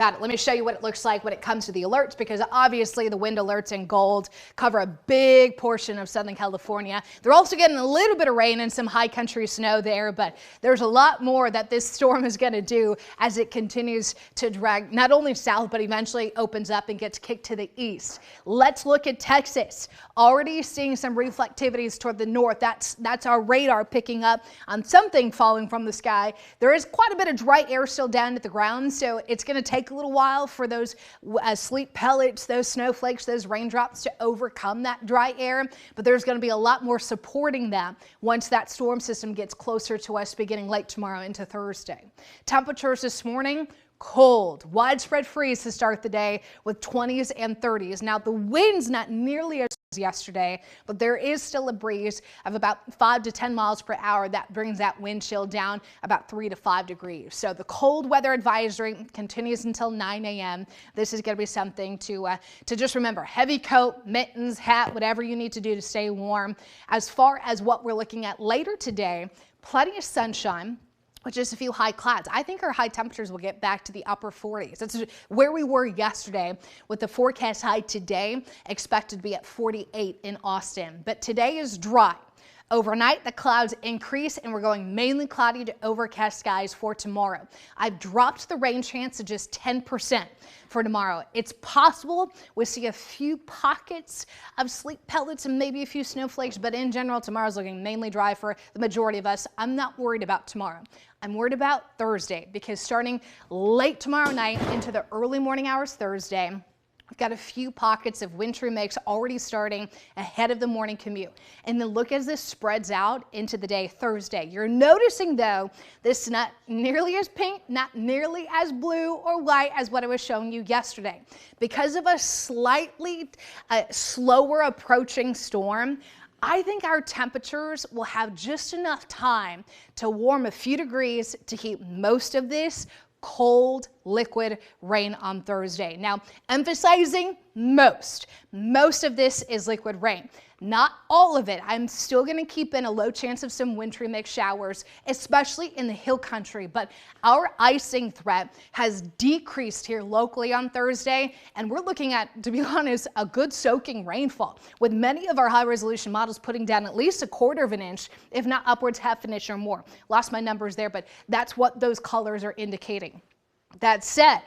Got it. Let me show you what it looks like when it comes to the alerts, because obviously the wind alerts in gold cover a big portion of Southern California. They're also getting a little bit of rain and some high country snow there, but there's a lot more that this storm is going to do as it continues to drag not only south, but eventually opens up and gets kicked to the east. Let's look at Texas. Already seeing some reflectivities toward the north. That's our radar picking up on something falling from the sky. There is quite a bit of dry air still down at the ground, so it's going to take a little while for those sleet pellets, those snowflakes, those raindrops to overcome that dry air, but there's going to be a lot more supporting that once that storm system gets closer to us beginning late tomorrow into Thursday. Temperatures this morning, cold, widespread freeze to start the day with 20s and 30s. Now the wind's not nearly as yesterday, but there is still a breeze of about 5 to 10 miles per hour that brings that wind chill down about 3 to 5 degrees. So the cold weather advisory continues until 9 a.m. This is going to be something to just remember: heavy coat, mittens, hat, whatever you need to do to stay warm. As far as what we're looking at later today, plenty of sunshine with just a few high clouds. I think our high temperatures will get back to the upper 40s. That's where we were yesterday, with the forecast high today expected to be at 48 in Austin. But today is dry. Overnight, the clouds increase and we're going mainly cloudy to overcast skies for tomorrow. I've dropped the rain chance to just 10% for tomorrow. It's possible we see a few pockets of sleet pellets and maybe a few snowflakes, but in general, tomorrow's looking mainly dry for the majority of us. I'm not worried about tomorrow. I'm worried about Thursday, because starting late tomorrow night into the early morning hours Thursday, we've got a few pockets of wintry mix already starting ahead of the morning commute. And then look as this spreads out into the day Thursday. You're noticing, though, this is not nearly as pink, not nearly as blue or white as what I was showing you yesterday. Because of a slightly slower approaching storm, I think our temperatures will have just enough time to warm a few degrees to keep most of this cold liquid rain on Thursday. Now, emphasizing most of this is liquid rain. Not all of it. I'm still going to keep in a low chance of some wintry mix showers, especially in the hill country. But our icing threat has decreased here locally on Thursday, and we're looking at, to be honest, a good soaking rainfall, with many of our high resolution models putting down at least 1/4 of an inch, if not upwards 1/2 an inch or more. Lost my numbers there, but that's what those colors are indicating. That said,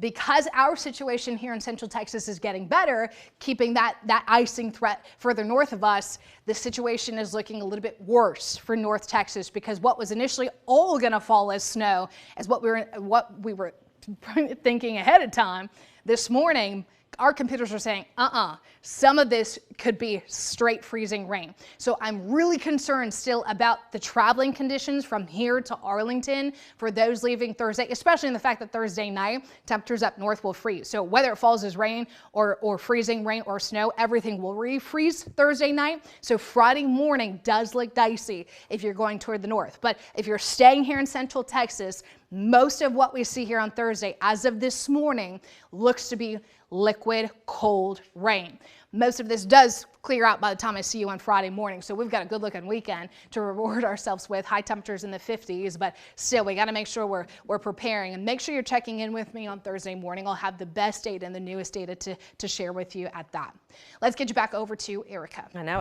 because our situation here in Central Texas is getting better, keeping that icing threat further north of us, the situation is looking a little bit worse for North Texas, because what was initially all going to fall as snow, as what we were thinking ahead of time this morning, our computers are saying, some of this could be straight freezing rain. So I'm really concerned still about the traveling conditions from here to Arlington for those leaving Thursday, especially in the fact that Thursday night, temperatures up north will freeze. So whether it falls as rain or freezing rain or snow, everything will refreeze Thursday night. So Friday morning does look dicey if you're going toward the north. But if you're staying here in Central Texas, most of what we see here on Thursday, as of this morning, looks to be liquid, cold rain. Most of this does clear out by the time I see you on Friday morning, so we've got a good looking weekend to reward ourselves with. High temperatures in the 50s, but still we got to make sure we're preparing, and make sure you're checking in with me on Thursday morning. I'll have the best data and the newest data to share with you at that. Let's get you back over to Erica. I know.